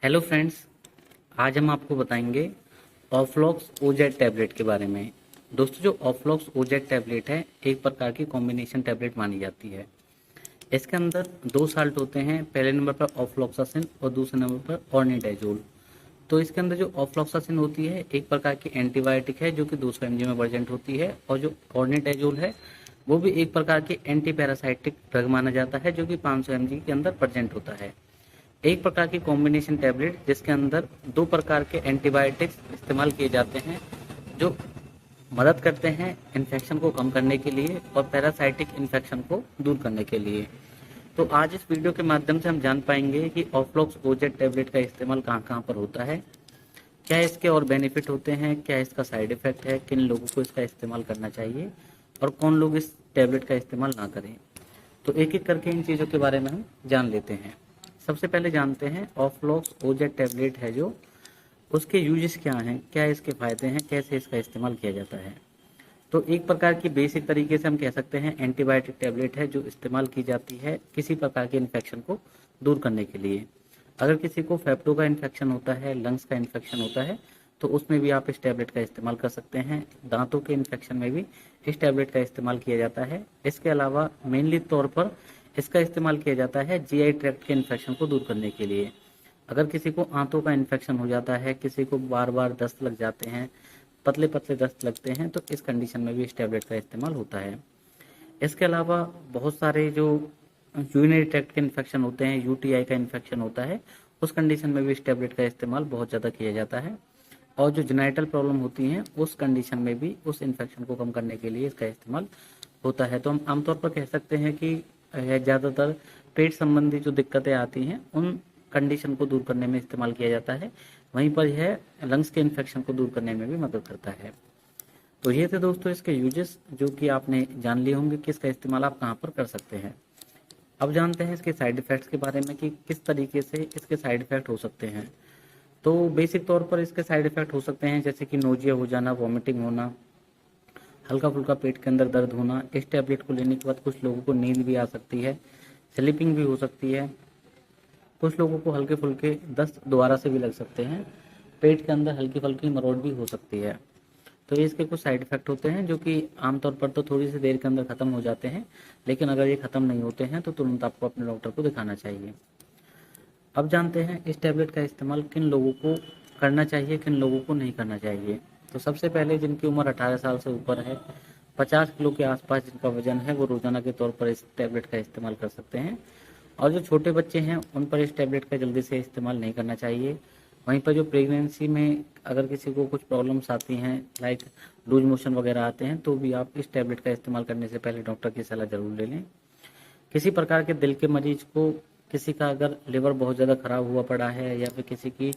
Hello friends, आज हम आपको बताएंगे ऑफ्लॉक्स ओजेड टैबलेट के बारे में। दोस्तों, जो ऑफ्लॉक्स ओजेड टैबलेट है एक प्रकार की कॉम्बिनेशन टैबलेट मानी जाती है। इसके अंदर दो साल्ट होते हैं, पहले नंबर पर ऑफ्लॉक्सासिन और दूसरे नंबर पर ऑर्निडाइजोल। तो इसके अंदर जो ऑफ्लॉक्सासिन होती है एक प्रकार की एंटीबायोटिक है जो कि 200 mg में प्रेजेंट होती है, और जो ऑर्निडाइजोल है वो भी एक प्रकार की एंटी पैरासाइटिक ड्रग माना जाता है जो कि 500 mg के अंदर प्रेजेंट होता है। एक प्रकार की कॉम्बिनेशन टैबलेट जिसके अंदर दो प्रकार के एंटीबायोटिक्स इस्तेमाल किए जाते हैं जो मदद करते हैं इन्फेक्शन को कम करने के लिए और पैरासाइटिक इन्फेक्शन को दूर करने के लिए। तो आज इस वीडियो के माध्यम से हम जान पाएंगे कि ऑफ्लॉक्स ओजेड टैबलेट का इस्तेमाल कहाँ कहाँ पर होता है, क्या इसके और बेनिफिट होते हैं, क्या इसका साइड इफेक्ट है, किन लोगों को इसका इस्तेमाल करना चाहिए और कौन लोग इस टैबलेट का इस्तेमाल ना करें। तो एक एक करके इन चीज़ों के बारे में हम जान लेते हैं। सबसे पहले जानते हैं ऑफ्लॉक्स ओजेड टैबलेट है जो, उसके यूजेस क्या हैं, क्या इसके फ़ायदे हैं, कैसे इसका इस्तेमाल किया जाता है। तो एक प्रकार की बेसिक तरीके से हम कह सकते हैं एंटीबायोटिक टैबलेट है जो इस्तेमाल की जाती है किसी प्रकार के इन्फेक्शन को दूर करने के लिए। अगर किसी को फेफड़ों का इन्फेक्शन होता है, लंग्स का इन्फेक्शन होता है, तो उसमें भी आप इस टैबलेट का इस्तेमाल कर सकते हैं। दांतों के इन्फेक्शन में भी इस टैबलेट का इस्तेमाल किया जाता है। इसके अलावा मेनली तौर पर इसका इस्तेमाल किया जाता है जीआई ट्रैक्ट के इन्फेक्शन को दूर करने के लिए। अगर किसी को आंतों का इन्फेक्शन हो जाता है, किसी को बार बार दस्त लग जाते हैं, पतले पतले दस्त लगते हैं, तो इस कंडीशन में भी इस टैबलेट का इस्तेमाल होता है। इसके अलावा बहुत सारे जो यूरिनरी ट्रैक्ट के इन्फेक्शन होते हैं, यूटीआई का इन्फेक्शन होता है, उस कंडीशन में भी इस टैबलेट का इस्तेमाल बहुत ज़्यादा किया जाता है। और जो जेनाइटल प्रॉब्लम होती हैं उस कंडीशन में भी उस इन्फेक्शन को कम करने के लिए इसका इस्तेमाल होता है। तो हम आमतौर पर कह सकते हैं कि ज़्यादातर पेट संबंधी जो दिक्कतें आती हैं उन कंडीशन को दूर करने में इस्तेमाल किया जाता है। वहीं पर यह लंग्स के इन्फेक्शन को दूर करने में भी मदद करता है। तो ये थे दोस्तों इसके यूजेस जो कि आपने जान लिए होंगे कि इसका इस्तेमाल आप कहाँ पर कर सकते हैं। अब जानते हैं इसके साइड इफ़ेक्ट्स के बारे में कि किस तरीके से इसके साइड इफ़ेक्ट हो सकते हैं। तो बेसिक तौर पर इसके साइड इफ़ेक्ट हो सकते हैं जैसे कि नोजिया हो जाना, वॉमिटिंग होना, हल्का फुल्का पेट के अंदर दर्द होना। इस टैबलेट को लेने के बाद कुछ लोगों को नींद भी आ सकती है, स्लीपिंग भी हो सकती है। कुछ लोगों को हल्के फुल्के दस्त दोबारा से भी लग सकते हैं, पेट के अंदर हल्की फुल्की मरोड़ भी हो सकती है। तो इसके कुछ साइड इफ़ेक्ट होते हैं जो कि आमतौर पर तो थोड़ी सी देर के अंदर ख़त्म हो जाते हैं, लेकिन अगर ये ख़त्म नहीं होते हैं तो तुरंत आपको अपने डॉक्टर को दिखाना चाहिए। अब जानते हैं इस टैबलेट का इस्तेमाल किन लोगों को करना चाहिए, किन लोगों को नहीं करना चाहिए। तो सबसे पहले जिनकी उम्र 18 साल से ऊपर है, 50 किलो के आसपास जिनका वजन है, वो रोजाना के तौर पर इस टैबलेट का इस्तेमाल कर सकते हैं। और जो छोटे बच्चे हैं उन पर इस टैबलेट का जल्दी से इस्तेमाल नहीं करना चाहिए। वहीं पर जो प्रेगनेंसी में अगर किसी को कुछ प्रॉब्लम्स आती हैं, लाइक लूज मोशन वगैरह आते हैं, तो भी आप इस टैबलेट का इस्तेमाल करने से पहले डॉक्टर की सलाह जरूर ले लें। किसी प्रकार के दिल के मरीज को, किसी का अगर लिवर बहुत ज़्यादा खराब हुआ पड़ा है या फिर किसी की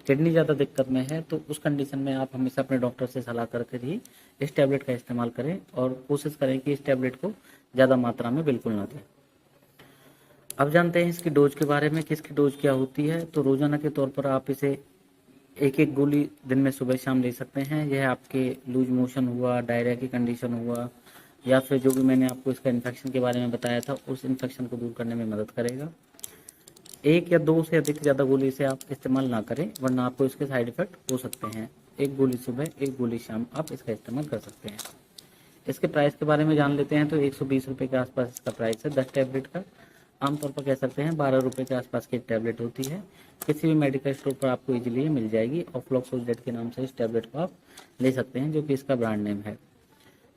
किडनी ज़्यादा दिक्कत में है, तो उस कंडीशन में आप हमेशा अपने डॉक्टर से सलाह करके ही इस टैबलेट का इस्तेमाल करें और कोशिश करें कि इस टैबलेट को ज़्यादा मात्रा में बिल्कुल ना दें। अब जानते हैं इसकी डोज के बारे में कि इसकी डोज क्या होती है। तो रोजाना के तौर पर आप इसे एक एक गोली दिन में सुबह शाम ले सकते हैं। यह आपके लूज मोशन हुआ, डायरिया की कंडीशन हुआ, या फिर जो भी मैंने आपको इसका इन्फेक्शन के बारे में बताया था उस इन्फेक्शन को दूर करने में मदद करेगा। एक या दो से अधिक ज़्यादा गोली से आप इस्तेमाल ना करें, वरना आपको इसके साइड इफ़ेक्ट हो सकते हैं। एक गोली सुबह, एक गोली शाम आप इसका इस्तेमाल कर सकते हैं। इसके प्राइस के बारे में जान लेते हैं। तो 120 रुपये के आसपास इसका प्राइस है 10 टैबलेट का। आमतौर पर कह सकते हैं 12 रुपये के आसपास की एक टैबलेट होती है। किसी भी मेडिकल स्टोर पर आपको इजीली मिल जाएगी। ऑफ्लॉक्स ओजेड के नाम से इस टैबलेट को आप ले सकते हैं, जो कि इसका ब्रांड नेम है।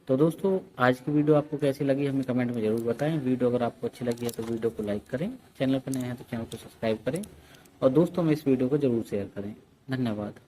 तो दोस्तों, आज की वीडियो आपको कैसी लगी हमें कमेंट में ज़रूर बताएं। वीडियो अगर आपको अच्छी लगी है तो वीडियो को लाइक करें, चैनल पर नए हैं तो चैनल को सब्सक्राइब करें और दोस्तों में इस वीडियो को ज़रूर शेयर करें। धन्यवाद।